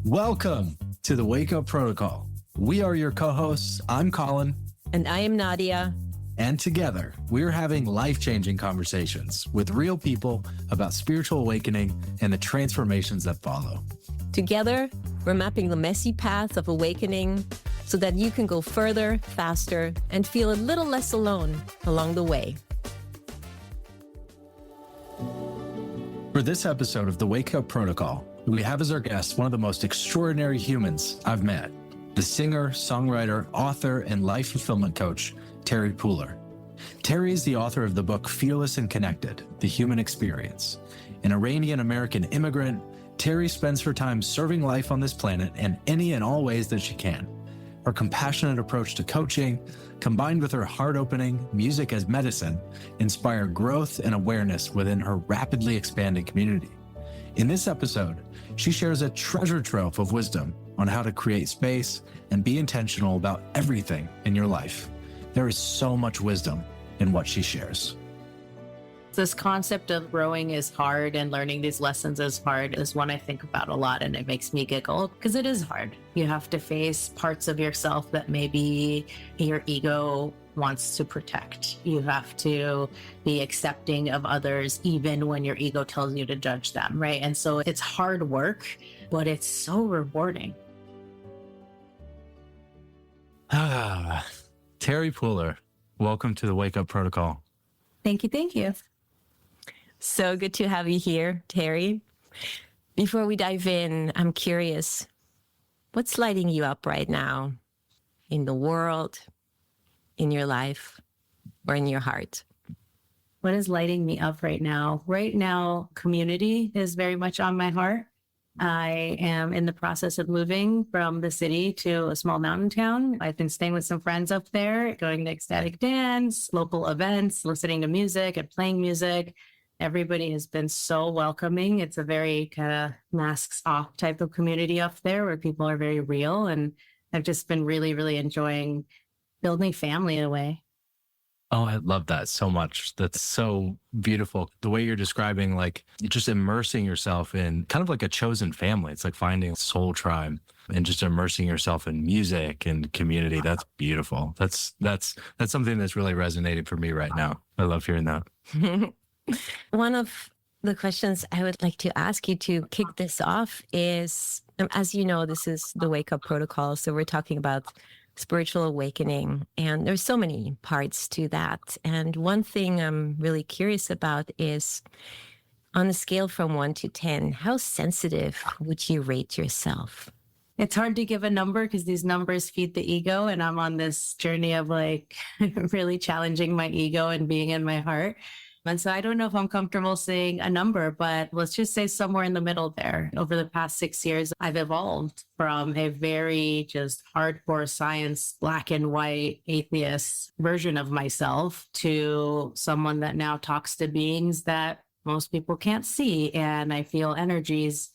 Welcome to the WakeUp Protocol. We are your co-hosts. I'm Colin. And I am Nadja. And together, we're having life-changing conversations with real people about spiritual awakening and the transformations that follow. Together, we're mapping the messy path of awakening so that you can go further, faster, and feel a little less alone along the way. For this episode of the WakeUp Protocol, we have as our guest one of the most extraordinary humans I've met, the singer, songwriter, author, and life fulfillment coach, Terry Pooler. Terry is the author of the book Fearless and Connected, The Human Experience. An Iranian-American immigrant, Terry spends her time serving life on this planet in any and all ways that she can. Her compassionate approach to coaching, combined with her heart-opening music as medicine, inspire growth and awareness within her rapidly expanding community. In this episode, she shares a treasure trove of wisdom on how to create space and be intentional about everything in your life. There is so much wisdom in what she shares. This concept of growing is hard and learning these lessons is hard is one I think about a lot, and it makes me giggle because it is hard. You have to face parts of yourself that maybe your ego wants to protect. You have to be accepting of others even when your ego tells you to judge them, right? And so it's hard work, but it's so rewarding. Terry Pooler, welcome to the WakeUp Protocol. Thank you. Thank you. So good to have you here, Terry. Before we dive in, I'm curious, what's lighting you up right now in the world, in your life, or in your heart? What is lighting me up right now? Right now, community is very much on my heart. I am in the process of moving from the city to a small mountain town. I've been staying with some friends up there, going to ecstatic dance, local events, listening to music and playing music. Everybody has been so welcoming. It's a very kind of masks off type of community up there where people are very real. And I've just been really, really enjoying building family in a way. Oh, I love that so much. That's so beautiful. The way you're describing, like just immersing yourself in kind of like a chosen family. It's like finding a soul tribe and just immersing yourself in music and community. That's beautiful. That's something that's really resonating for me right now. I love hearing that. One of the questions I would like to ask you to kick this off is, as you know, this is the WakeUp Protocol. So we're talking about spiritual awakening, and there's so many parts to that. And one thing I'm really curious about is, on a scale from 1 to 10, how sensitive would you rate yourself? It's hard to give a number because these numbers feed the ego. And I'm on this journey of like really challenging my ego and being in my heart. And so I don't know if I'm comfortable saying a number, but let's just say somewhere in the middle there. Over the past 6 years, I've evolved from a very just hardcore science, black and white atheist version of myself to someone that now talks to beings that most people can't see. And I feel energies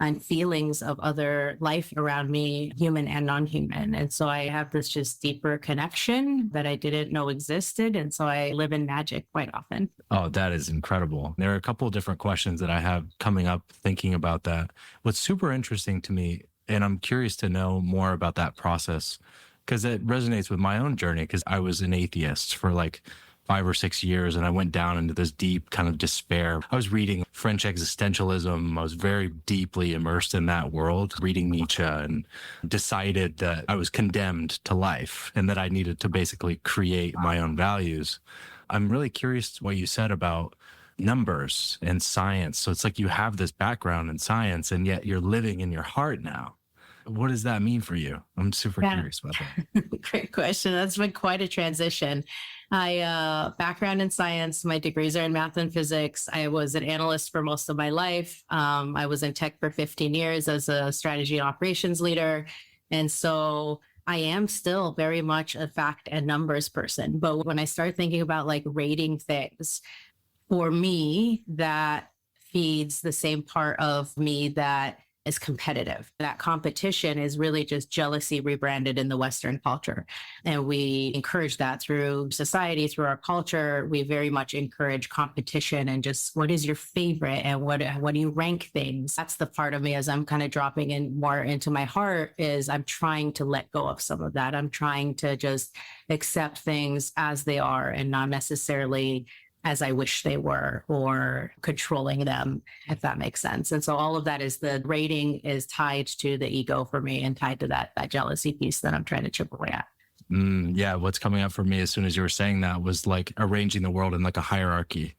and feelings of other life around me, human and non-human. And so I have this just deeper connection that I didn't know existed. And so I live in magic quite often. Oh, that is incredible. There are a couple of different questions that I have coming up thinking about that. What's super interesting to me, and I'm curious to know more about that process, because it resonates with my own journey, because I was an atheist for like 5 or 6 years, and I went down into this deep kind of despair. I was reading French existentialism. I was very deeply immersed in that world, reading Nietzsche, and decided that I was condemned to life and that I needed to basically create my own values. I'm really curious what you said about numbers and science. So it's like you have this background in science, and yet you're living in your heart now. What does that mean for you? I'm super curious about that. Great question. That's been quite a transition. I background in science. My degrees are in math and physics. I was an analyst for most of my life. I was in tech for 15 years as a strategy and operations leader. And so I am still very much a fact and numbers person. But when I start thinking about like rating things, for me, that feeds the same part of me that is competitive. That competition is really just jealousy rebranded in the Western culture. And we encourage that through society, through our culture. We very much encourage competition and just what is your favorite and what do you rank things? That's the part of me as I'm kind of dropping in more into my heart is I'm trying to let go of some of that. I'm trying to just accept things as they are and not necessarily as I wish they were or controlling them, if that makes sense. And so all of that is the rating is tied to the ego for me and tied to that jealousy piece that I'm trying to chip away at. Yeah. What's coming up for me as soon as you were saying that was like arranging the world in like a hierarchy.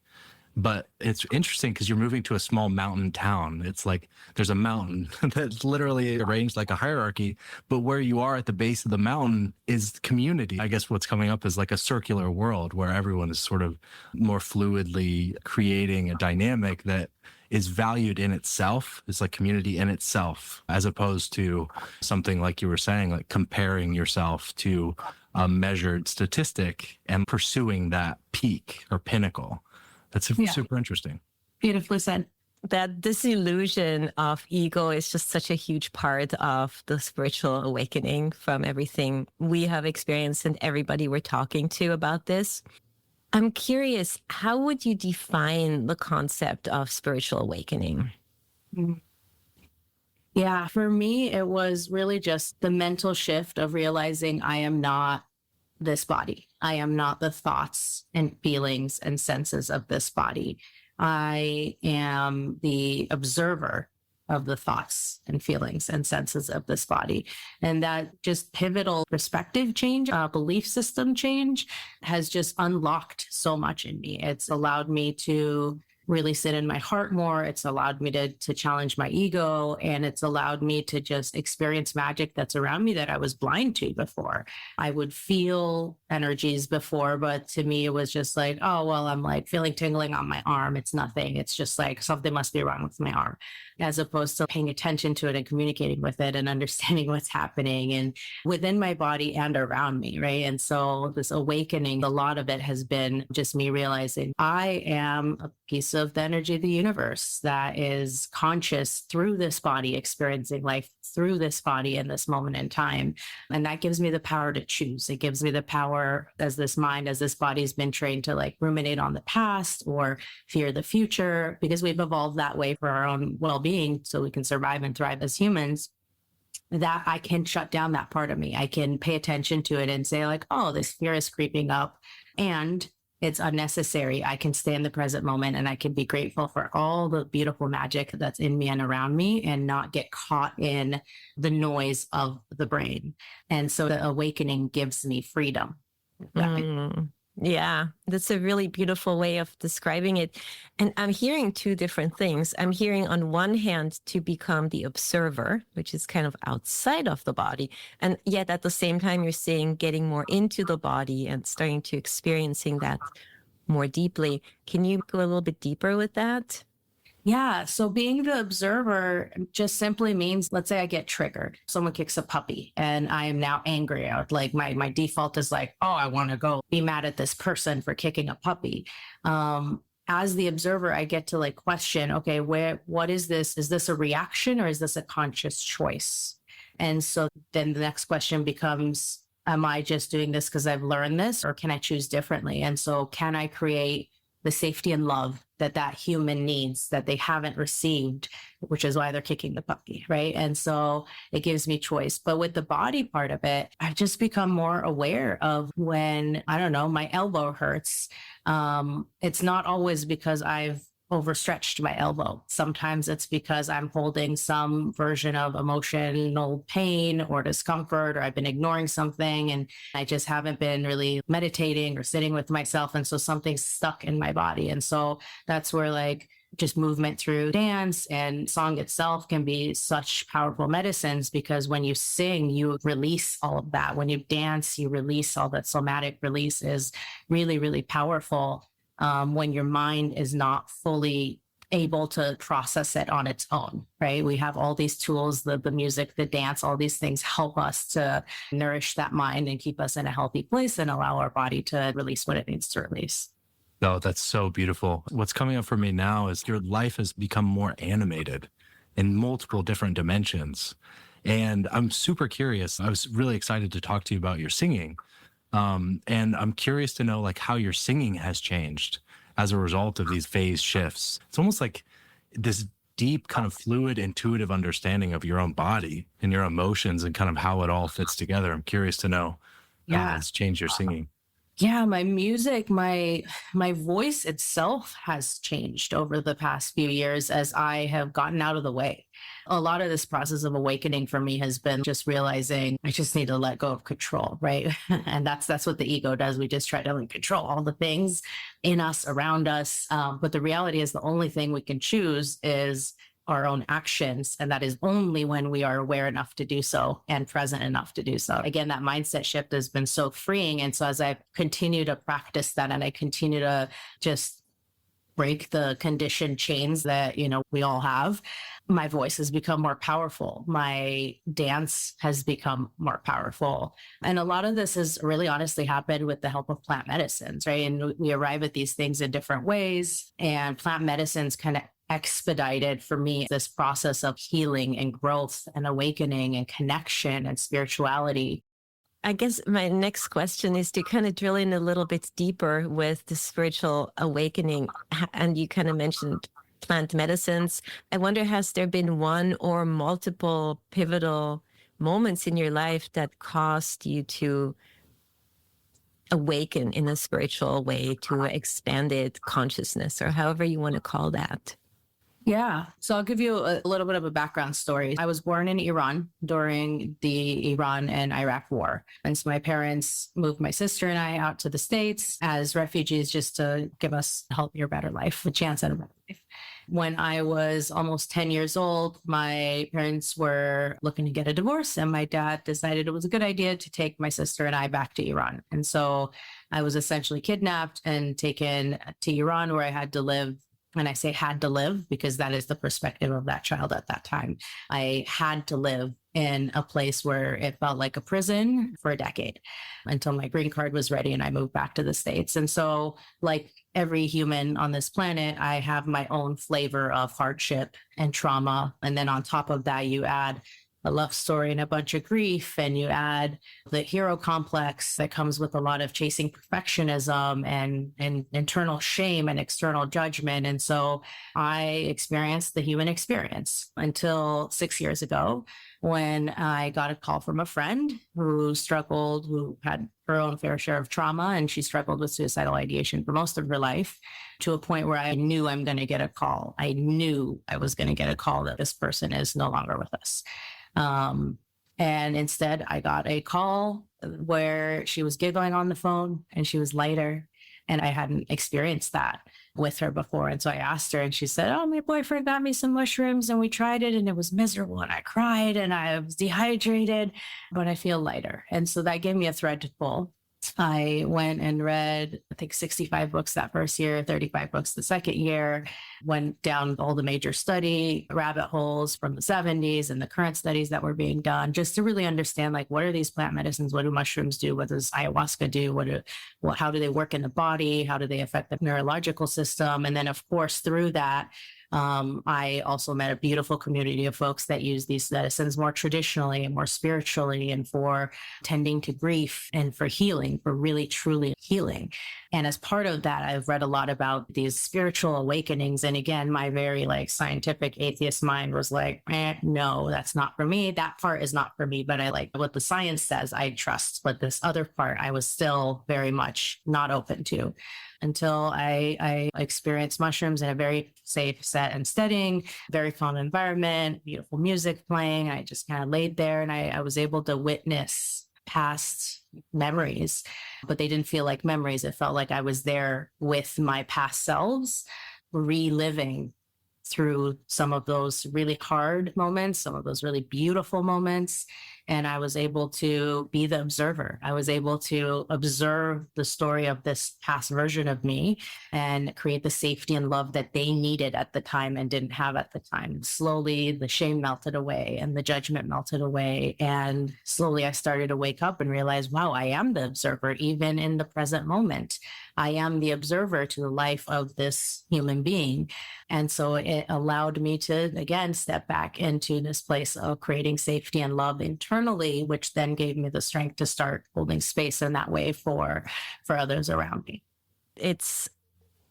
But it's interesting because you're moving to a small mountain town. It's like there's a mountain that's literally arranged like a hierarchy, but where you are at the base of the mountain is community. I guess what's coming up is like a circular world where everyone is sort of more fluidly creating a dynamic that is valued in itself. It's like community in itself, as opposed to something like you were saying, like comparing yourself to a measured statistic and pursuing that peak or pinnacle. That's super interesting. Beautifully said. That disillusion of ego is just such a huge part of the spiritual awakening from everything we have experienced and everybody we're talking to about this. I'm curious, how would you define the concept of spiritual awakening? Yeah, for me, it was really just the mental shift of realizing I am not this body. I am not the thoughts and feelings and senses of this body. I am the observer of the thoughts and feelings and senses of this body. And that just pivotal perspective change, belief system change has just unlocked so much in me. It's allowed me to really sit in my heart more. It's allowed me to challenge my ego, and it's allowed me to just experience magic that's around me that I was blind to before. I would feel energies before, but to me, it was just like, oh, well, I'm like feeling tingling on my arm. It's nothing. It's just like something must be wrong with my arm, as opposed to paying attention to it and communicating with it and understanding what's happening and within my body and around me, right? And so this awakening, a lot of it has been just me realizing I am a piece of the energy of the universe that is conscious through this body, experiencing life through this body in this moment in time. And that gives me the power to choose. It gives me the power as this mind, as this body's been trained to like ruminate on the past or fear the future, because we've evolved that way for our own well-being so we can survive and thrive as humans. That I can shut down that part of me. I can pay attention to it and say like, oh, this fear is creeping up and it's unnecessary. I can stay in the present moment and I can be grateful for all the beautiful magic that's in me and around me and not get caught in the noise of the brain. And so the awakening gives me freedom. Yeah, that's a really beautiful way of describing it. And I'm hearing two different things. I'm hearing on one hand to become the observer, which is kind of outside of the body. And yet at the same time, you're saying getting more into the body and starting to experiencing that more deeply. Can you go a little bit deeper with that? Yeah. So being the observer just simply means, let's say I get triggered. Someone kicks a puppy and I am now angry. Like my default is like, oh, I want to go be mad at this person for kicking a puppy. As the observer, I get to like question, okay, what is this? Is this a reaction or is this a conscious choice? And so then the next question becomes, am I just doing this because I've learned this, or can I choose differently? And so can I create the safety and love that human needs that they haven't received, which is why they're kicking the puppy, right? And so it gives me choice. But with the body part of it, I've just become more aware of when, I don't know, my elbow hurts. It's not always because I've overstretched my elbow. Sometimes it's because I'm holding some version of emotional pain or discomfort, or I've been ignoring something and I just haven't been really meditating or sitting with myself. And so something's stuck in my body. And so that's where like just movement through dance and song itself can be such powerful medicines, because when you sing, you release all of that. When you dance, you release all that. Somatic release is really, really powerful. When your mind is not fully able to process it on its own, right? We have all these tools, the music, the dance, all these things help us to nourish that mind and keep us in a healthy place and allow our body to release what it needs to release. Oh, that's so beautiful. What's coming up for me now is your life has become more animated. in multiple different dimensions. And I'm super curious. I was really excited to talk to you about your singing. And I'm curious to know like how your singing has changed as a result of these phase shifts. It's almost like this deep kind of fluid, intuitive understanding of your own body and your emotions and kind of how it all fits together. I'm curious to know how it's changed your singing. Yeah, my music, my voice itself has changed over the past few years as I have gotten out of the way. A lot of this process of awakening for me has been just realizing I just need to let go of control, right? And that's what the ego does. We just try to control all the things in us, around us. But the reality is the only thing we can choose is our own actions. And that is only when we are aware enough to do so and present enough to do so. Again, that mindset shift has been so freeing. And so as I continue to practice that and I continue to just break the conditioned chains that, we all have, my voice has become more powerful. My dance has become more powerful. And a lot of this has really honestly happened with the help of plant medicines, right? And we arrive at these things in different ways. And plant medicines kind of expedited for me this process of healing and growth and awakening and connection and spirituality. I guess my next question is to kind of drill in a little bit deeper with the spiritual awakening. And you kind of mentioned plant medicines. I wonder, has there been one or multiple pivotal moments in your life that caused you to awaken in a spiritual way, to expanded consciousness, or however you want to call that? Yeah. So I'll give you a little bit of a background story. I was born in Iran during the Iran and Iraq war. And so my parents moved my sister and I out to the States as refugees just to give us a healthier, better life, a chance at a better life. When I was almost 10 years old, my parents were looking to get a divorce, and my dad decided it was a good idea to take my sister and I back to Iran. And so I was essentially kidnapped and taken to Iran, where I had to live. And I say had to live because that is the perspective of that child at that time. I had to live in a place where it felt like a prison for a decade until my green card was ready and I moved back to the States. And so, like every human on this planet, I have my own flavor of hardship and trauma. And then on top of that, you add a love story and a bunch of grief, and you add the hero complex that comes with a lot of chasing perfectionism and internal shame and external judgment. And so I experienced the human experience until 6 years ago, when I got a call from a friend who struggled, who had her own fair share of trauma, and she struggled with suicidal ideation for most of her life, to a point where I knew I'm going to get a call. I knew I was going to get a call that this person is no longer with us. And instead I got a call where she was giggling on the phone and she was lighter. And I hadn't experienced that with her before. And so I asked her, and she said, "Oh, my boyfriend got me some mushrooms and we tried it and it was miserable. And I cried and I was dehydrated, but I feel lighter." And so that gave me a thread to pull. I went and read, I think, 65 books that first year, 35 books the second year, went down all the major study rabbit holes from the 70s and the current studies that were being done, just to really understand, what are these plant medicines? What do mushrooms do? What does ayahuasca do? How do they work in the body? How do they affect the neurological system? And then, of course, through that, I also met a beautiful community of folks that use these medicines more traditionally and more spiritually, and for tending to grief and for healing, for really truly healing. And as part of that, I've read a lot about these spiritual awakenings. And again, my very scientific atheist mind was like, no, that's not for me. That part is not for me. But I like what the science says, I trust. But this other part, I was still very much not open to, until I experienced mushrooms in a very safe, set and setting, very fun environment, beautiful music playing. I just kind of laid there, and I was able to witness past memories, but they didn't feel like memories. It felt like I was there with my past selves, reliving through some of those really hard moments, some of those really beautiful moments. And I was able to be the observer. I was able to observe the story of this past version of me and create the safety and love that they needed at the time and didn't have at the time. Slowly, the shame melted away and the judgment melted away. And slowly I started to wake up and realize, wow, I am the observer, even in the present moment. I am the observer to the life of this human being. And so it allowed me to, again, step back into this place of creating safety and love internally, which then gave me the strength to start holding space in that way for others around me. It's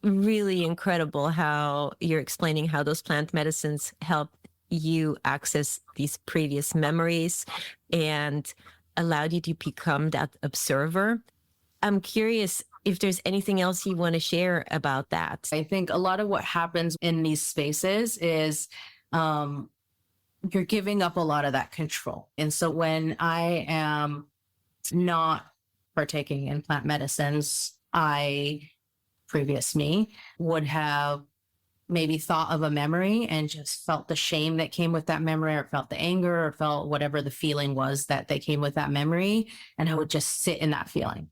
really incredible how you're explaining how those plant medicines help you access these previous memories and allowed you to become that observer. I'm curious if there's anything else you want to share about that. I think a lot of what happens in these spaces is you're giving up a lot of that control. And so when I am not partaking in plant medicines, previous me would have maybe thought of a memory and just felt the shame that came with that memory, or felt the anger, or felt whatever the feeling was that they came with that memory. And I would just sit in that feeling.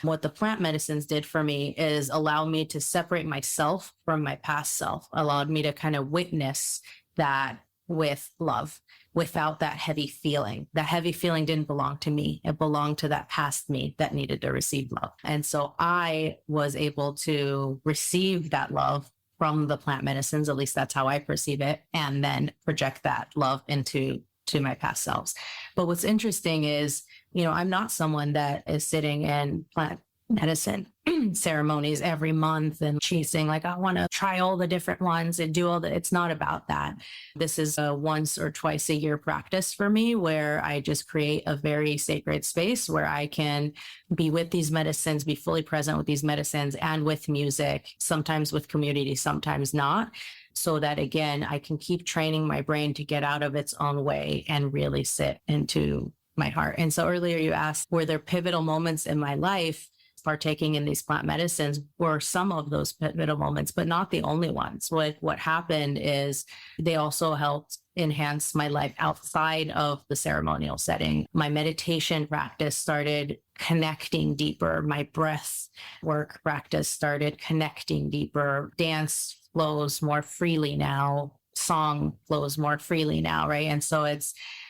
What the plant medicines did for me is allow me to separate myself from my past self, allowed me to kind of witness that with love without that heavy feeling. That heavy feeling didn't belong to me. It belonged to that past me that needed to receive love. And so I was able to receive that love from the plant medicines, at least that's how I perceive it, and then project that love into my past selves. But what's interesting is, I'm not someone that is sitting in plant medicine ceremonies every month and chasing, like, I want to try all the different ones and do all the, it's not about that. This is a once or twice a year practice for me, where I just create a very sacred space where I can be with these medicines, be fully present with these medicines and with music, sometimes with community, sometimes not. So that, again, I can keep training my brain to get out of its own way and really sit into my heart. And so earlier you asked, were there pivotal moments in my life? Partaking in these plant medicines were some of those pivotal moments, but not the only ones. What happened is they also helped enhance my life outside of the ceremonial setting. My meditation practice started connecting deeper. My breath work practice started connecting deeper. Dance flows more freely now. Song flows more freely now, right? And so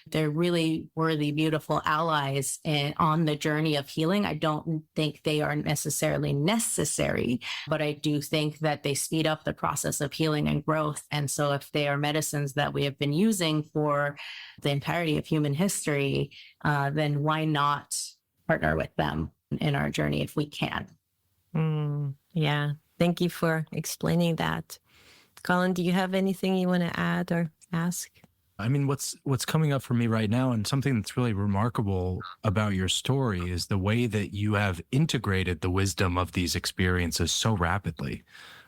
they're really worthy, beautiful allies on the journey of healing. I don't think they are necessarily necessary, but I do think that they speed up the process of healing and growth. And so if they are medicines that we have been using for the entirety of human history, then why not partner with them in our journey if we can? Yeah. Thank you for explaining that. Colin, do you have anything you want to add or ask? I mean, what's coming up for me right now, and something that's really remarkable about your story, is the way that you have integrated the wisdom of these experiences so rapidly.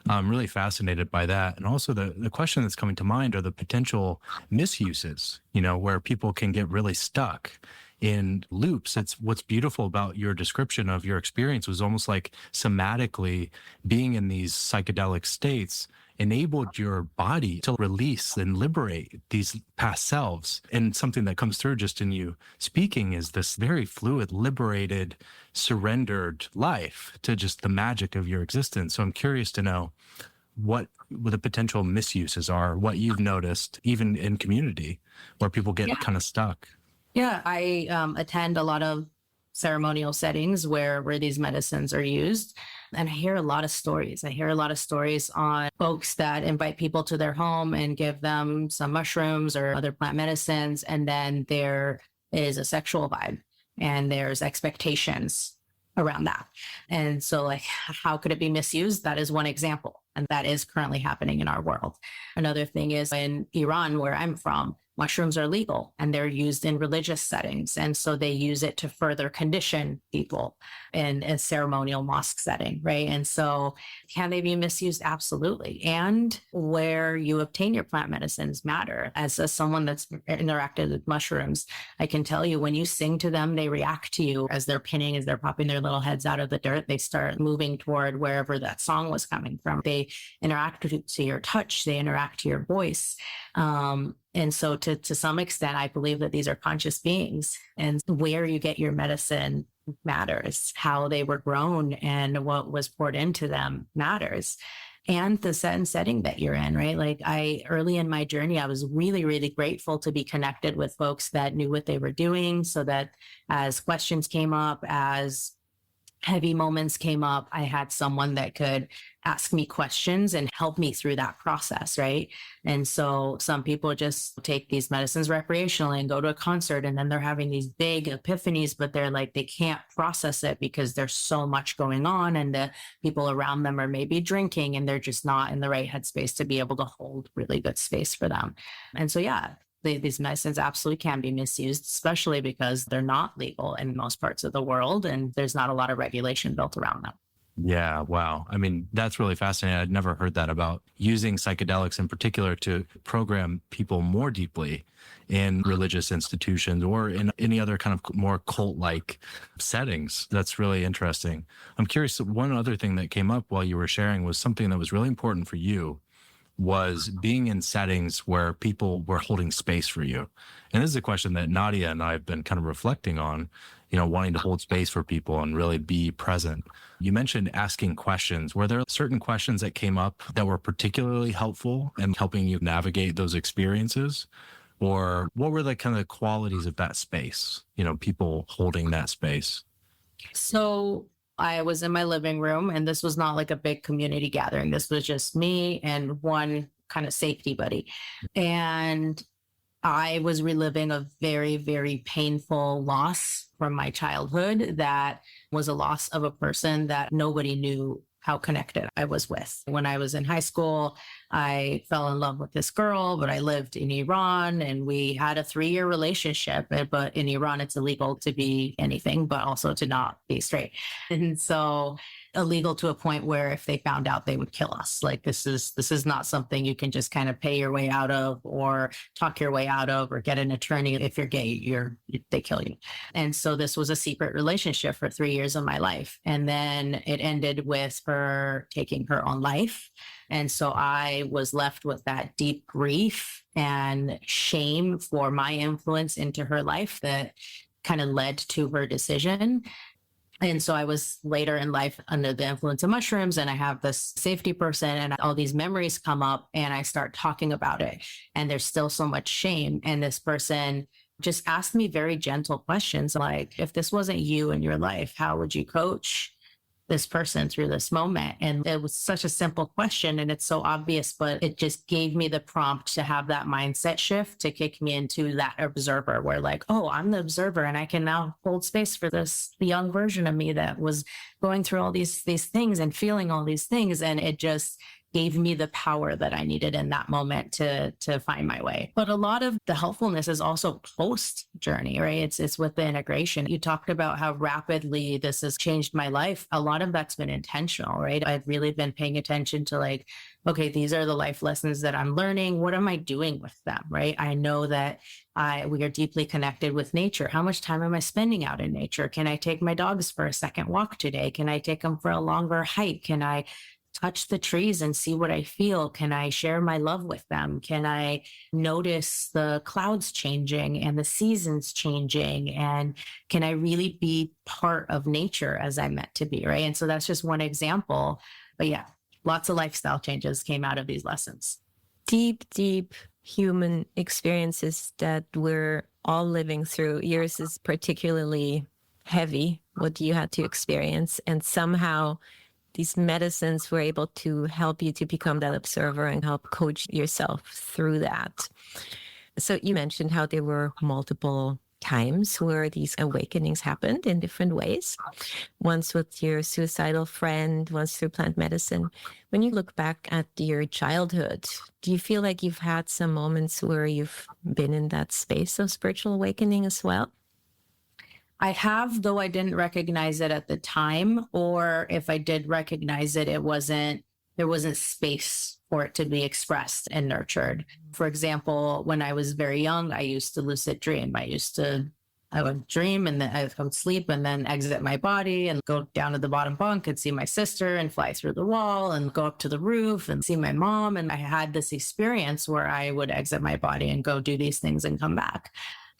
I'm really fascinated by that. And also the question that's coming to mind are the potential misuses, where people can get really stuck in loops. It's what's beautiful about your description of your experience was almost like somatically being in these psychedelic states enabled your body to release and liberate these past selves. And something that comes through just in you speaking is this very fluid, liberated, surrendered life to just the magic of your existence. So I'm curious to know what the potential misuses are, what you've noticed, even in community, where people get kind of stuck. Yeah, I attend a lot of ceremonial settings where these medicines are used. And I hear a lot of stories. I hear a lot of stories on folks that invite people to their home and give them some mushrooms or other plant medicines. And then there is a sexual vibe and there's expectations around that. And so, like, how could it be misused? That is one example. And that is currently happening in our world. Another thing is in Iran, where I'm from, mushrooms are legal and they're used in religious settings. And so they use it to further condition people in a ceremonial mosque setting, right? And so can they be misused? Absolutely. And where you obtain your plant medicines matter. As someone that's interacted with mushrooms, I can tell you when you sing to them, they react to you as they're pinning, as they're popping their little heads out of the dirt. They start moving toward wherever that song was coming from. They interact to your touch. They interact to your voice. And so to some extent, I believe that these are conscious beings, and where you get your medicine matters. How they were grown and what was poured into them matters. And the set and setting that you're in, right? Like early in my journey, I was really, really grateful to be connected with folks that knew what they were doing, so that as questions came up, as heavy moments came up, I had someone that could ask me questions and help me through that process, right? And so some people just take these medicines recreationally and go to a concert, and then they're having these big epiphanies, but they're like, they can't process it because there's so much going on, and the people around them are maybe drinking, and they're just not in the right headspace to be able to hold really good space for them. And so, yeah, these medicines absolutely can be misused, especially because they're not legal in most parts of the world, and there's not a lot of regulation built around them. Yeah, wow. I mean, that's really fascinating. I'd never heard that about using psychedelics in particular to program people more deeply in religious institutions or in any other kind of more cult-like settings. That's really interesting. I'm curious, one other thing that came up while you were sharing was something that was really important for you was being in settings where people were holding space for you. And this is a question that Nadja and I have been kind of reflecting on, wanting to hold space for people and really be present. You mentioned asking questions. Were there certain questions that came up that were particularly helpful in helping you navigate those experiences? Or what were the kind of qualities of that space, people holding that space? So I was in my living room, and this was not like a big community gathering. This was just me and one kind of safety buddy. And I was reliving a very, very painful loss from my childhood that was a loss of a person that nobody knew how connected I was with. When I was in high school, I fell in love with this girl, but I lived in Iran, and we had a 3-year relationship. But in Iran, it's illegal to be anything, but also to not be straight. And so illegal to a point where if they found out, they would kill us. Like this is not something you can just kind of pay your way out of or talk your way out of or get an attorney. If you're gay, they kill you. And so this was a secret relationship for 3 years of my life. And then it ended with her taking her own life. And so I was left with that deep grief and shame for my influence into her life that kind of led to her decision. And so I was later in life under the influence of mushrooms, and I have this safety person, and all these memories come up, and I start talking about it. And there's still so much shame. And this person just asked me very gentle questions like, if this wasn't you in your life, how would you coach this person through this moment? And it was such a simple question, and it's so obvious, but it just gave me the prompt to have that mindset shift to kick me into that observer where like, oh, I'm the observer, and I can now hold space for this young version of me that was going through all these things and feeling all these things. And it just gave me the power that I needed in that moment to find my way. But a lot of the helpfulness is also post journey, right? It's with the integration. You talked about how rapidly this has changed my life. A lot of that's been intentional, right? I've really been paying attention to like, okay, these are the life lessons that I'm learning. What am I doing with them, right? I know that we are deeply connected with nature. How much time am I spending out in nature? Can I take my dogs for a second walk today? Can I take them for a longer hike? Can I touch the trees and see what I feel? Can I share my love with them? Can I notice the clouds changing and the seasons changing? And can I really be part of nature as I'm meant to be, right? And so that's just one example. But yeah, lots of lifestyle changes came out of these lessons. Deep, deep human experiences that we're all living through. Yours is particularly heavy, what you had to experience. And somehow these medicines were able to help you to become that observer and help coach yourself through that. So you mentioned how there were multiple times where these awakenings happened in different ways. Once with your suicidal friend, once through plant medicine. When you look back at your childhood, do you feel like you've had some moments where you've been in that space of spiritual awakening as well? I have, though I didn't recognize it at the time, or if I did recognize it, there wasn't space for it to be expressed and nurtured. For example, when I was very young, I used to lucid dream. I would dream and then I would sleep and then exit my body and go down to the bottom bunk and see my sister and fly through the wall and go up to the roof and see my mom. And I had this experience where I would exit my body and go do these things and come back.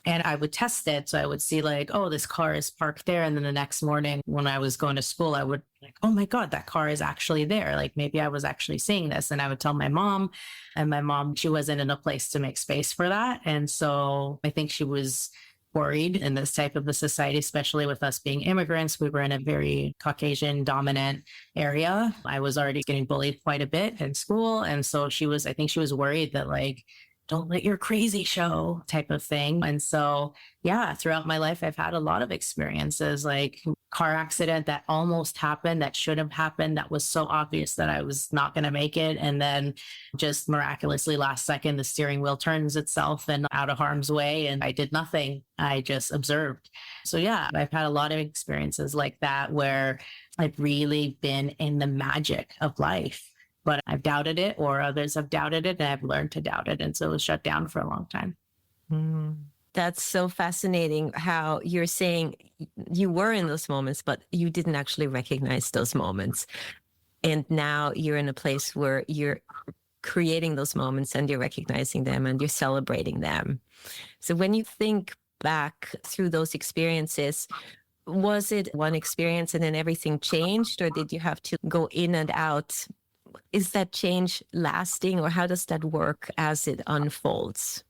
And I would test it. So I would see like, oh, this car is parked there. And then the next morning when I was going to school, I would like, oh my God, that car is actually there. Like maybe I was actually seeing this. And I would tell my mom, and my mom, she wasn't in a place to make space for that. And so I think she was worried in this type of a society, especially with us being immigrants. We were in a very Caucasian dominant area. I was already getting bullied quite a bit in school. And so I think she was worried that like, don't let your crazy show type of thing. And so, yeah, throughout my life, I've had a lot of experiences like car accident that almost happened, that should have happened, that was so obvious that I was not going to make it. And then just miraculously last second, the steering wheel turns itself and out of harm's way. And I did nothing. I just observed. So yeah, I've had a lot of experiences like that where I've really been in the magic of life. But I've doubted it, or others have doubted it, and I've learned to doubt it. And so it was shut down for a long time. That's so fascinating how you're saying you were in those moments, but you didn't actually recognize those moments. And now you're in a place where you're creating those moments and you're recognizing them and you're celebrating them. So when you think back through those experiences, was it one experience and then everything changed, or did you have to go in and out? Is that change lasting, or how does that work as it unfolds?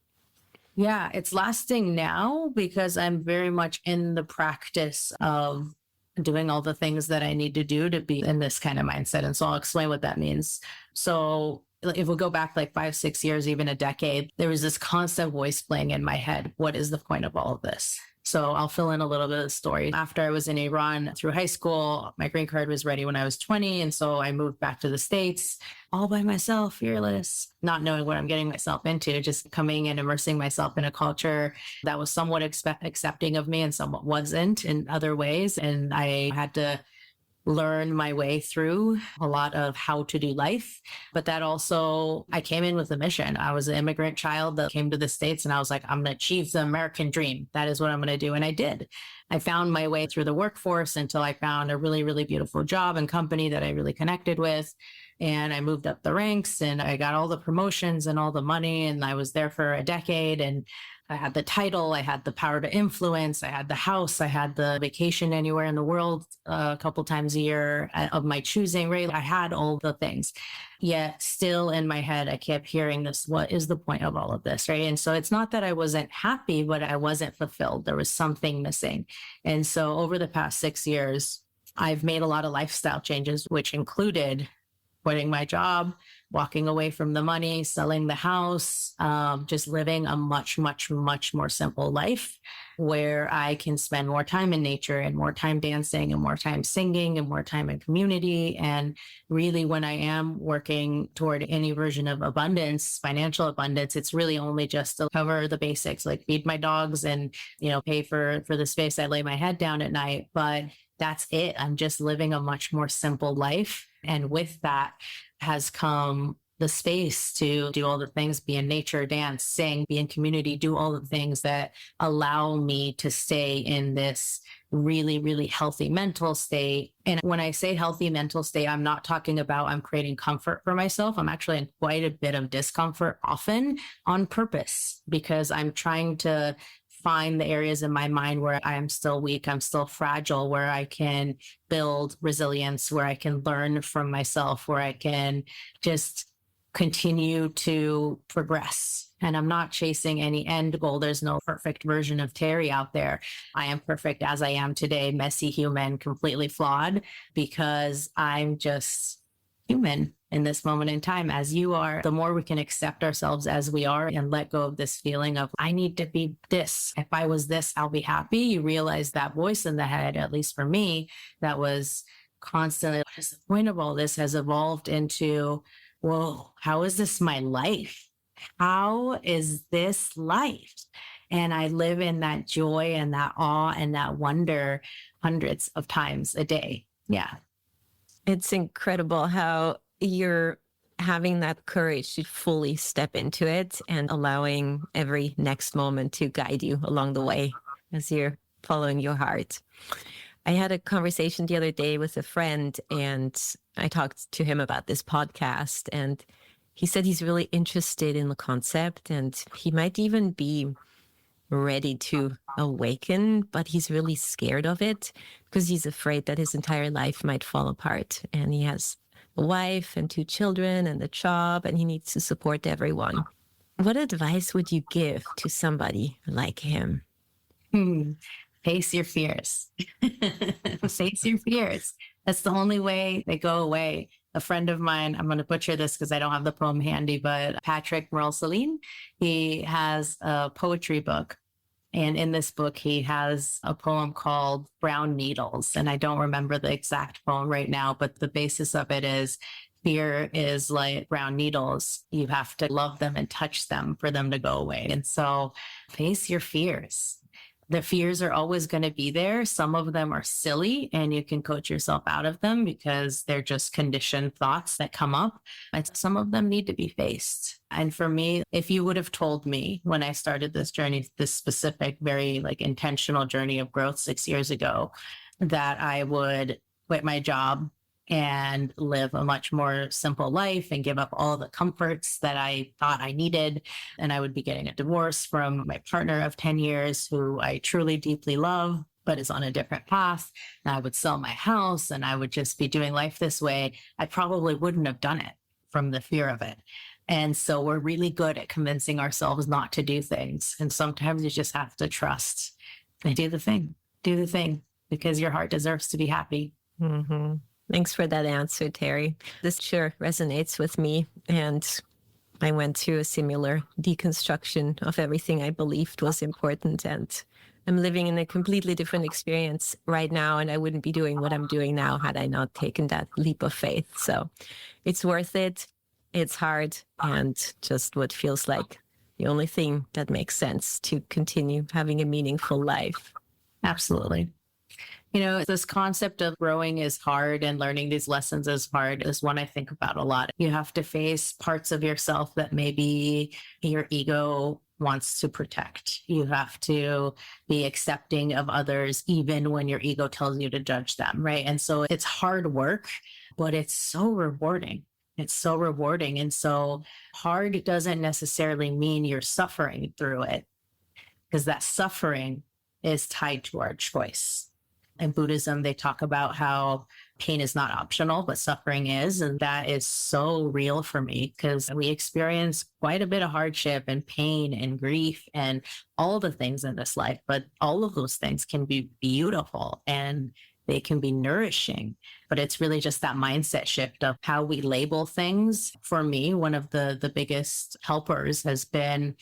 Yeah, it's lasting now because I'm very much in the practice of doing all the things that I need to do to be in this kind of mindset. And so I'll explain what that means. So if we go back like 5, 6 years, even a decade, there was this constant voice playing in my head. What is the point of all of this? So I'll fill in a little bit of the story. After I was in Iran through high school, my green card was ready when I was 20. And so I moved back to the States all by myself, fearless, not knowing what I'm getting myself into, just coming and immersing myself in a culture that was somewhat accepting of me and somewhat wasn't in other ways. And I had to learn my way through a lot of how to do life. But that also, I came in with a mission. I was an immigrant child that came to the States and I was like, I'm going to achieve the American dream. That is what I'm going to do. And I did. I found my way through the workforce until I found a really, really beautiful job and company that I really connected with. And I moved up the ranks and I got all the promotions and all the money. And I was there for a decade. And I had the title, I had the power to influence, I had the house, I had the vacation anywhere in the world a couple times a year of my choosing, right? I had all the things. Yet still in my head, I kept hearing this, what is the point of all of this, right? And so it's not that I wasn't happy, but I wasn't fulfilled. There was something missing. And so over the past 6 years, I've made a lot of lifestyle changes, which included quitting my job, walking away from the money, selling the house, just living a much, much, much more simple life where I can spend more time in nature and more time dancing and more time singing and more time in community. And really, when I am working toward any version of abundance, financial abundance, it's really only just to cover the basics, like feed my dogs and, pay for the space I lay my head down at night. But that's it. I'm just living a much more simple life. And with that has come the space to do all the things, be in nature, dance, sing, be in community, do all the things that allow me to stay in this really, really healthy mental state. And when I say healthy mental state, I'm not talking about I'm creating comfort for myself. I'm actually in quite a bit of discomfort often on purpose because I'm trying to find the areas in my mind where I am still weak, I'm still fragile, where I can build resilience, where I can learn from myself, where I can just continue to progress. And I'm not chasing any end goal. There's no perfect version of Terry out there. I am perfect as I am today, messy human, completely flawed, because I'm just human in this moment in time, as you are. The more we can accept ourselves as we are and let go of this feeling of, I need to be this. If I was this, I'll be happy. You realize that voice in the head, at least for me, that was constantly, what is the point of all this, has evolved into, whoa, how is this my life? How is this life? And I live in that joy and that awe and that wonder hundreds of times a day. Yeah. It's incredible how you're having that courage to fully step into it and allowing every next moment to guide you along the way as you're following your heart. I had a conversation the other day with a friend and I talked to him about this podcast, and he said he's really interested in the concept and he might even be ready to awaken, but he's really scared of it because he's afraid that his entire life might fall apart. And he has a wife and 2 children and a job, and he needs to support everyone. What advice would you give to somebody like him? Face your fears. Face your fears. That's the only way they go away. A friend of mine, I'm going to butcher this because I don't have the poem handy, but Patrick Morel-Celine, he has a poetry book. And in this book, he has a poem called Brown Needles. And I don't remember the exact poem right now, but the basis of it is fear is like brown needles. You have to love them and touch them for them to go away. And so face your fears. The fears are always going to be there. Some of them are silly and you can coach yourself out of them because they're just conditioned thoughts that come up. And some of them need to be faced. And for me, if you would have told me when I started this journey, this specific, very like intentional journey of growth 6 years ago, that I would quit my job and live a much more simple life and give up all the comforts that I thought I needed. And I would be getting a divorce from my partner of 10 years, who I truly, deeply love, but is on a different path. And I would sell my house and I would just be doing life this way. I probably wouldn't have done it from the fear of it. And so we're really good at convincing ourselves not to do things. And sometimes you just have to trust and do the thing, because your heart deserves to be happy. Mm-hmm. Thanks for that answer, Terry. This sure resonates with me. And I went through a similar deconstruction of everything I believed was important. And I'm living in a completely different experience right now. And I wouldn't be doing what I'm doing now had I not taken that leap of faith. So it's worth it. It's hard. And just what feels like the only thing that makes sense to continue having a meaningful life. Absolutely. You know, this concept of growing is hard and learning these lessons is hard is one I think about a lot. You have to face parts of yourself that maybe your ego wants to protect. You have to be accepting of others, even when your ego tells you to judge them, right? And so it's hard work, but it's so rewarding. It's so rewarding. And so hard doesn't necessarily mean you're suffering through it, because that suffering is tied to our choice. In Buddhism, they talk about how pain is not optional, but suffering is. And that is so real for me because we experience quite a bit of hardship and pain and grief and all the things in this life. But all of those things can be beautiful and they can be nourishing. But it's really just that mindset shift of how we label things. For me, one of the biggest helpers has been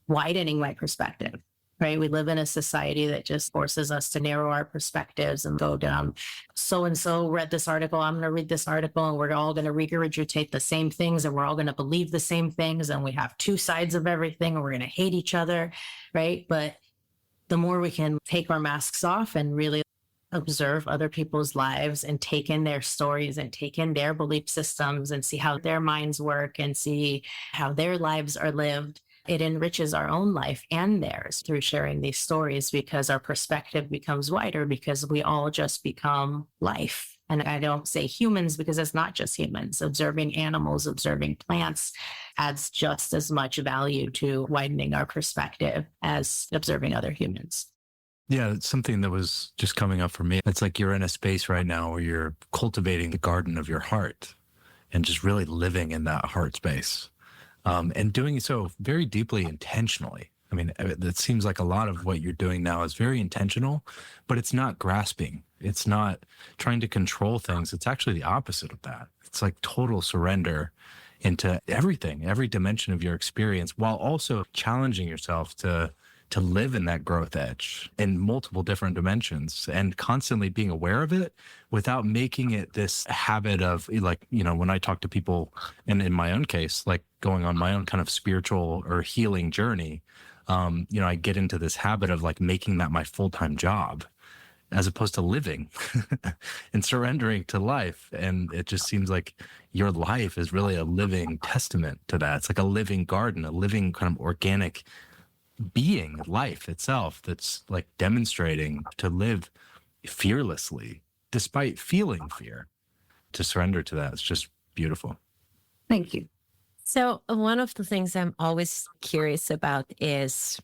widening my perspective. Right? We live in a society that just forces us to narrow our perspectives and go down. So-and-so read this article. I'm going to read this article and we're all going to regurgitate the same things and we're all going to believe the same things. And we have two sides of everything and we're going to hate each other. Right? But the more we can take our masks off and really observe other people's lives and take in their stories and take in their belief systems and see how their minds work and see how their lives are lived, it enriches our own life and theirs through sharing these stories because our perspective becomes wider because we all just become life. And I don't say humans because it's not just humans. Observing animals, observing plants adds just as much value to widening our perspective as observing other humans. Yeah, it's something that was just coming up for me. It's like you're in a space right now where you're cultivating the garden of your heart and just really living in that heart space. And doing so very deeply intentionally. I mean, it seems like a lot of what you're doing now is very intentional, but it's not grasping. It's not trying to control things. It's actually the opposite of that. It's like total surrender into everything, every dimension of your experience, while also challenging yourself to live in that growth edge in multiple different dimensions and constantly being aware of it without making it this habit of like, you know, when I talk to people and in my own case, like going on my own kind of spiritual or healing journey, you know, I get into this habit of like making that my full-time job as opposed to living and surrendering to life. And it just seems like your life is really a living testament to that. It's like a living garden, a living kind of organic being, life itself, that's like demonstrating to live fearlessly despite feeling fear, to surrender to that. It's just beautiful. Thank you. So one of the things I'm always curious about is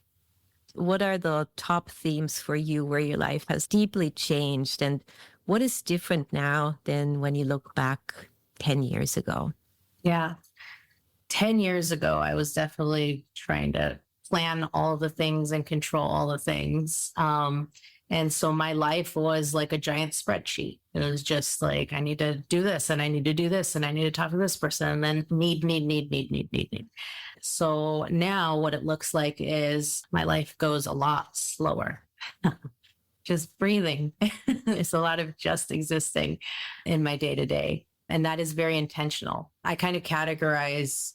what are the top themes for you where your life has deeply changed and what is different now than when you look back 10 years ago? Yeah. 10 years ago, I was definitely trying to plan all the things and control all the things. And so my life was like a giant spreadsheet. It was just like, I need to do this and I need to do this and I need to talk to this person and then need. So now what it looks like is my life goes a lot slower. Just breathing. It's a lot of just existing in my day to day. And that is very intentional. I kind of categorize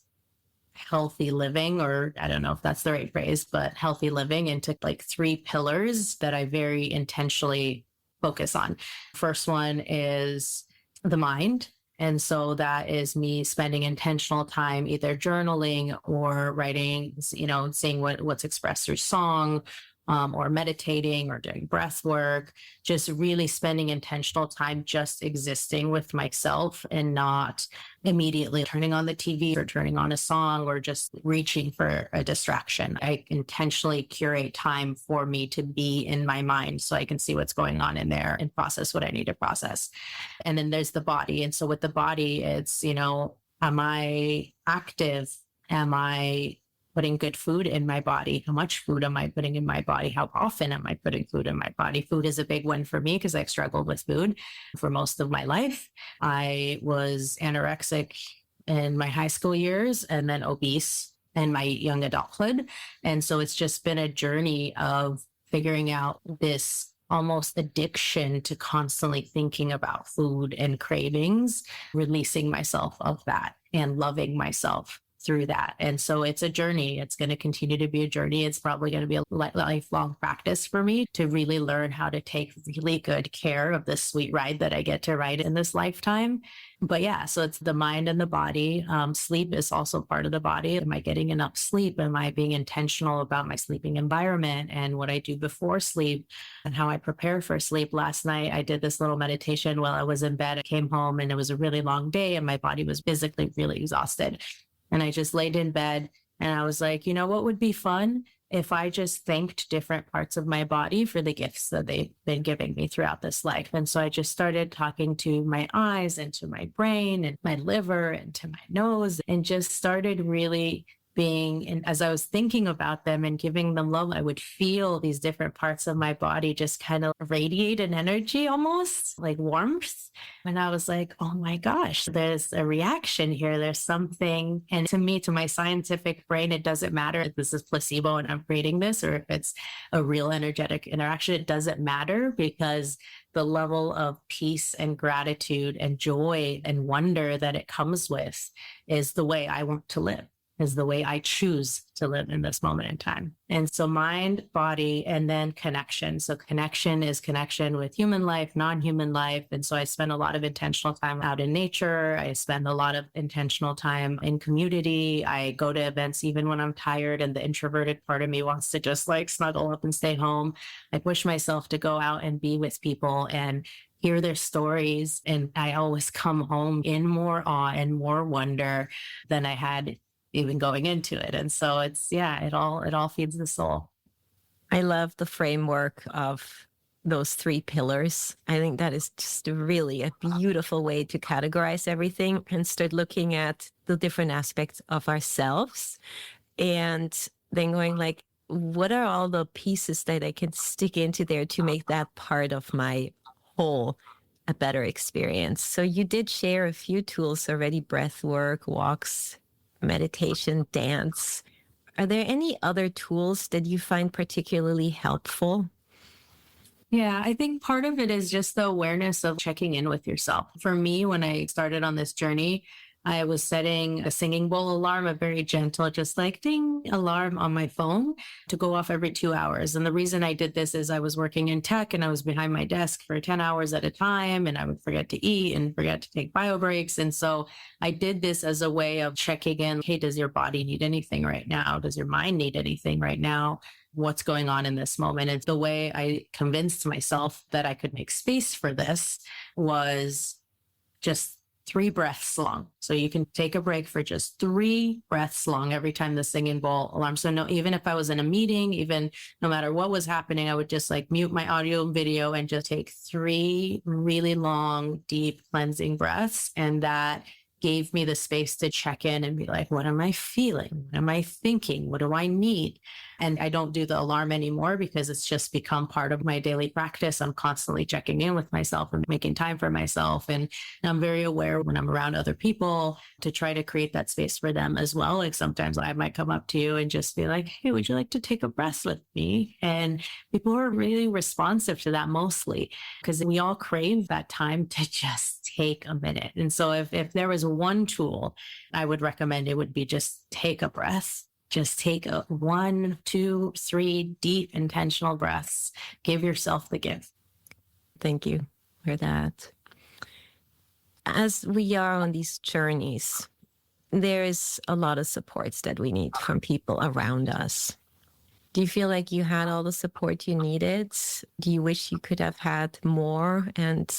healthy living, or I don't know if that's the right phrase, but healthy living into like 3 pillars that I very intentionally focus on. First one is the mind. And so that is me spending intentional time either journaling or writing, seeing what's expressed through song, or meditating or doing breath work, just really spending intentional time just existing with myself and not immediately turning on the TV or turning on a song or just reaching for a distraction. I intentionally curate time for me to be in my mind so I can see what's going on in there and process what I need to process. And then there's the body. And so with the body, it's, am I active? Am I putting good food in my body? How much food am I putting in my body? How often am I putting food in my body? Food is a big one for me because I've struggled with food for most of my life. I was anorexic in my high school years and then obese in my young adulthood. And so it's just been a journey of figuring out this almost addiction to constantly thinking about food and cravings, releasing myself of that and loving myself through that. And so it's a journey. It's going to continue to be a journey. It's probably going to be a lifelong practice for me to really learn how to take really good care of this sweet ride that I get to ride in this lifetime. But yeah, so it's the mind and the body. Sleep is also part of the body. Am I getting enough sleep? Am I being intentional about my sleeping environment and what I do before sleep and how I prepare for sleep? Last night, I did this little meditation while I was in bed. I came home and it was a really long day and my body was physically really exhausted. And I just laid in bed and I was like, what would be fun if I just thanked different parts of my body for the gifts that they've been giving me throughout this life. And so I just started talking to my eyes and to my brain and my liver and to my nose and just started really being, and as I was thinking about them and giving them love, I would feel these different parts of my body just kind of radiate an energy, almost like warmth. And I was like, oh my gosh, there's a reaction here. There's something. And to me, to my scientific brain, it doesn't matter if this is placebo and I'm creating this or if it's a real energetic interaction. It doesn't matter because the level of peace and gratitude and joy and wonder that it comes with is the way I want to live. Is the way I choose to live in this moment in time. And so mind, body, and then connection. So connection is connection with human life, non-human life. And so I spend a lot of intentional time out in nature. I spend a lot of intentional time in community. I go to events even when I'm tired and the introverted part of me wants to just like snuggle up and stay home. I push myself to go out and be with people and hear their stories. And I always come home in more awe and more wonder than I had even going into it. And so it all feeds the soul. I love the framework of those 3 pillars. I think that is just really a beautiful way to categorize everything and start looking at the different aspects of ourselves and then going like, what are all the pieces that I can stick into there to make that part of my whole a better experience? So you did share a few tools already: breath work, walks, meditation, dance. Are there any other tools that you find particularly helpful? Yeah, I think part of it is just the awareness of checking in with yourself. For me, when I started on this journey, I was setting a singing bowl alarm, a very gentle, just like ding alarm on my phone to go off every 2 hours. And the reason I did this is I was working in tech and I was behind my desk for 10 hours at a time and I would forget to eat and forget to take bio breaks. And so I did this as a way of checking in. Hey, does your body need anything right now? Does your mind need anything right now? What's going on in this moment? And the way I convinced myself that I could make space for this was just 3 breaths long. So you can take a break for just 3 breaths long every time the singing bowl alarm. So no, even if I was in a meeting, even no matter what was happening, I would just like mute my audio and video and just take 3 really long, deep cleansing breaths. And that gave me the space to check in and be like, what am I feeling? What am I thinking? What do I need? And I don't do the alarm anymore because it's just become part of my daily practice. I'm constantly checking in with myself and making time for myself. And I'm very aware when I'm around other people to try to create that space for them as well. Like sometimes I might come up to you and just be like, hey, would you like to take a breath with me? And people are really responsive to that mostly because we all crave that time to just take a minute. And so if there was one tool I would recommend, it would be just take a breath. Just take 1, 2, 3 deep intentional breaths. Give yourself the gift. Thank you for that. As we are on these journeys, there is a lot of supports that we need from people around us. Do you feel like you had all the support you needed? Do you wish you could have had more? And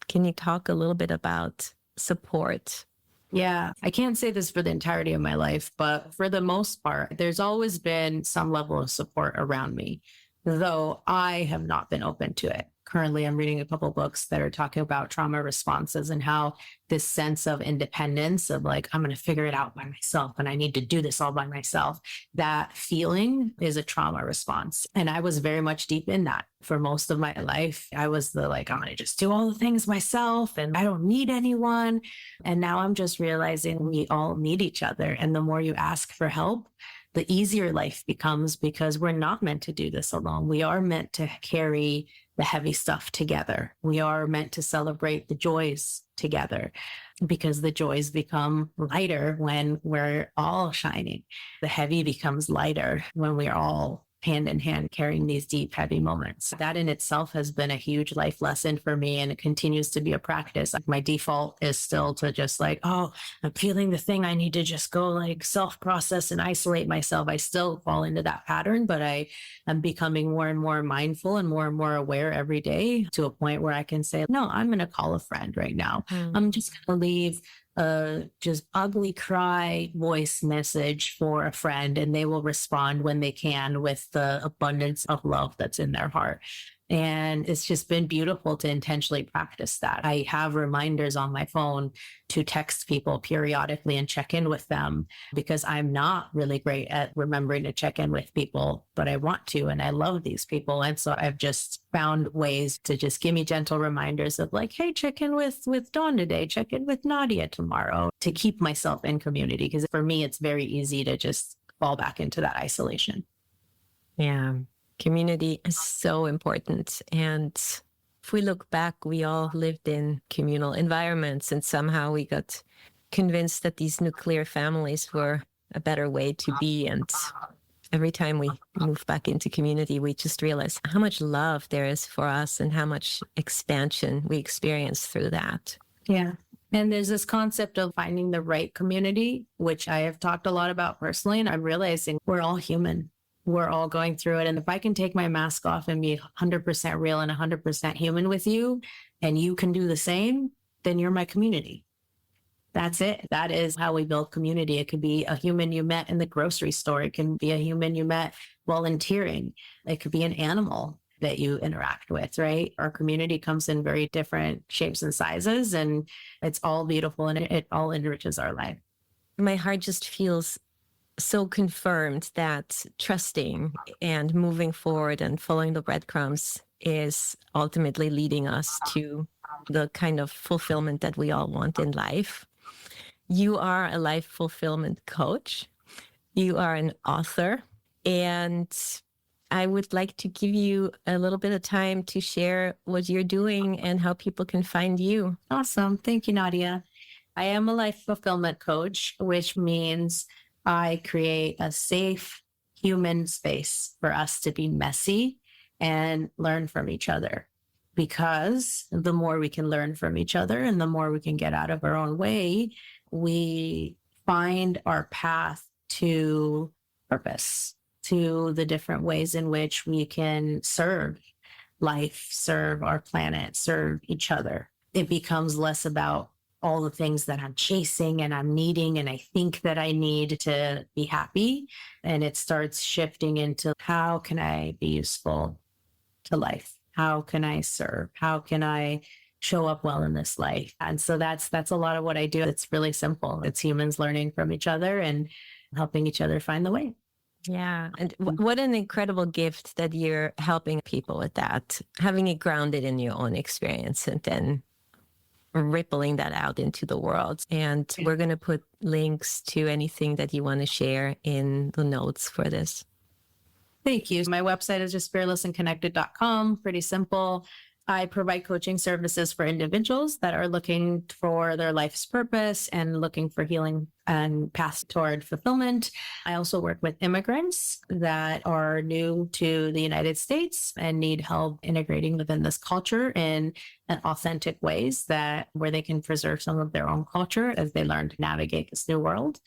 can you talk a little bit about support? Yeah, I can't say this for the entirety of my life, but for the most part, there's always been some level of support around me, though I have not been open to it. Currently, I'm reading a couple books that are talking about trauma responses and how this sense of independence of like, I'm going to figure it out by myself and I need to do this all by myself. That feeling is a trauma response. And I was very much deep in that for most of my life. I was the like, I'm going to just do all the things myself and I don't need anyone. And now I'm just realizing we all need each other. And the more you ask for help, the easier life becomes because we're not meant to do this alone. We are meant to carry the heavy stuff together. We are meant to celebrate the joys together because the joys become lighter when we're all shining. The heavy becomes lighter when we're all hand in hand carrying these deep, heavy moments. That in itself has been a huge life lesson for me, and it continues to be a practice. My default is still to just like, oh, I'm feeling the thing. I need to just go like self-process and isolate myself. I still fall into that pattern, but I am becoming more and more mindful and more aware every day to a point where I can say, no, I'm going to call a friend right now. I'm just going to leave just ugly cry voice message for a friend, and they will respond when they can with the abundance of love that's in their heart. And it's just been beautiful to intentionally practice that. I have reminders on my phone to text people periodically and check in with them because I'm not really great at remembering to check in with people, but I want to, and I love these people. And so I've just found ways to just give me gentle reminders of like, hey, check in with Dawn today, check in with Nadja tomorrow, to keep myself in community. Because for me, it's very easy to just fall back into that isolation. Yeah. Community is so important. And if we look back, we all lived in communal environments, and somehow we got convinced that these nuclear families were a better way to be. And every time we move back into community, we just realize how much love there is for us and how much expansion we experience through that. Yeah. And there's this concept of finding the right community, which I have talked a lot about personally. And I'm realizing we're all human. We're all going through it. And if I can take my mask off and be 100% real and 100% human with you, and you can do the same, then you're my community. That's it. That is how we build community. It could be a human you met in the grocery store. It can be a human you met volunteering. It could be an animal that you interact with, right? Our community comes in very different shapes and sizes, and it's all beautiful and it all enriches our life. My heart just feels so confirmed that trusting and moving forward and following the breadcrumbs is ultimately leading us to the kind of fulfillment that we all want in life. You are a life fulfillment coach. You are an author. And I would like to give you a little bit of time to share what you're doing and how people can find you. Awesome. Thank you, Nadja. I am a life fulfillment coach, which means I create a safe human space for us to be messy and learn from each other. Because the more we can learn from each other and the more we can get out of our own way, we find our path to purpose, to the different ways in which we can serve life, serve our planet, serve each other. It becomes less about all the things that I'm chasing and I'm needing and I think that I need to be happy. And it starts shifting into how can I be useful to life? How can I serve? How can I show up well in this life. And so that's a lot of what I do. It's really simple. It's humans learning from each other and helping each other find the way. Yeah. And what an incredible gift that you're helping people with that, having it grounded in your own experience and then rippling that out into the world. And we're going to put links to anything that you want to share in the notes for this. Thank you. My website is just fearlessandconnected.com. Pretty simple. I provide coaching services for individuals that are looking for their life's purpose and looking for healing and paths toward fulfillment. I also work with immigrants that are new to the United States and need help integrating within this culture in authentic ways where they can preserve some of their own culture as they learn to navigate this new world.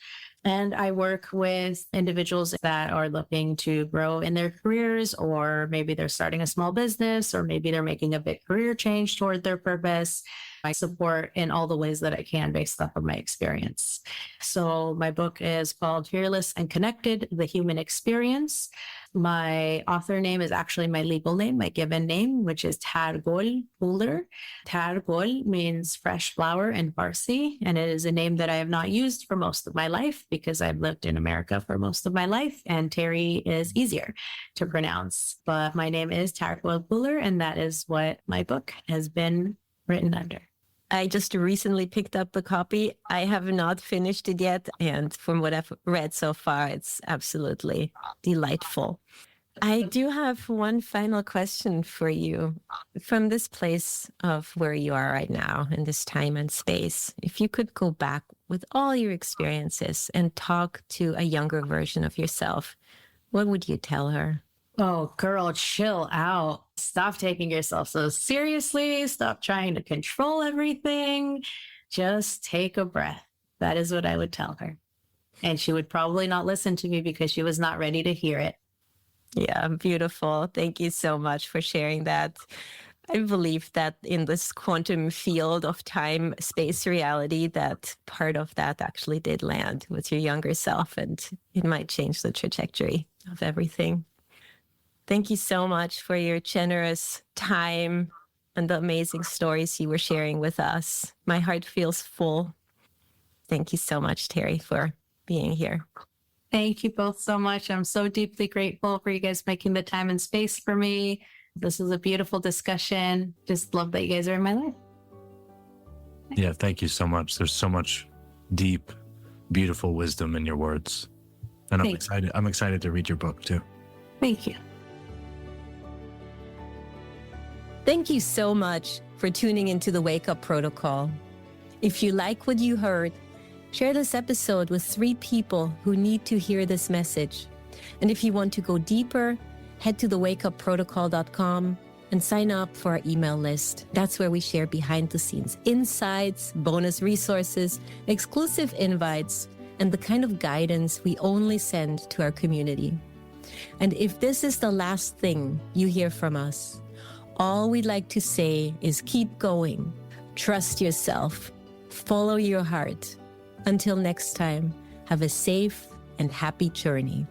And I work with individuals that are looking to grow in their careers, or maybe they're starting a small business, or maybe they're making a big career change toward their purpose. I support in all the ways that I can based off of my experience. So my book is called Fearless and Connected, The Human Experience. My author name is actually my legal name, my given name, which is Targol Buller. Targol means fresh flower in Farsi, and it is a name that I have not used for most of my life because I've lived in America for most of my life, and Terry is easier to pronounce. But my name is Targol Buller, and that is what my book has been written under. I just recently picked up the copy. I have not finished it yet. And from what I've read so far, it's absolutely delightful. I do have one final question for you. From this place of where you are right now, in this time and space, if you could go back with all your experiences and talk to a younger version of yourself, what would you tell her? Oh, girl, chill out. Stop taking yourself so seriously. Stop trying to control everything. Just take a breath. That is what I would tell her. And she would probably not listen to me because she was not ready to hear it. Yeah, beautiful. Thank you so much for sharing that. I believe that in this quantum field of time, space, reality, that part of that actually did land with your younger self, and it might change the trajectory of everything. Thank you so much for your generous time and the amazing stories you were sharing with us. My heart feels full. Thank you so much, Terry, for being here. Thank you both so much. I'm so deeply grateful for you guys making the time and space for me. This is a beautiful discussion. Just love that you guys are in my life. Yeah, thank you so much. There's so much deep, beautiful wisdom in your words. And I'm excited to read your book too. Thank you. Thank you so much for tuning into the Wake Up Protocol. If you like what you heard, share this episode with 3 people who need to hear this message. And if you want to go deeper, head to thewakeuprotocol.com and sign up for our email list. That's where we share behind the scenes insights, bonus resources, exclusive invites, and the kind of guidance we only send to our community. And if this is the last thing you hear from us, all we'd like to say is keep going, trust yourself, follow your heart. Until next time, have a safe and happy journey.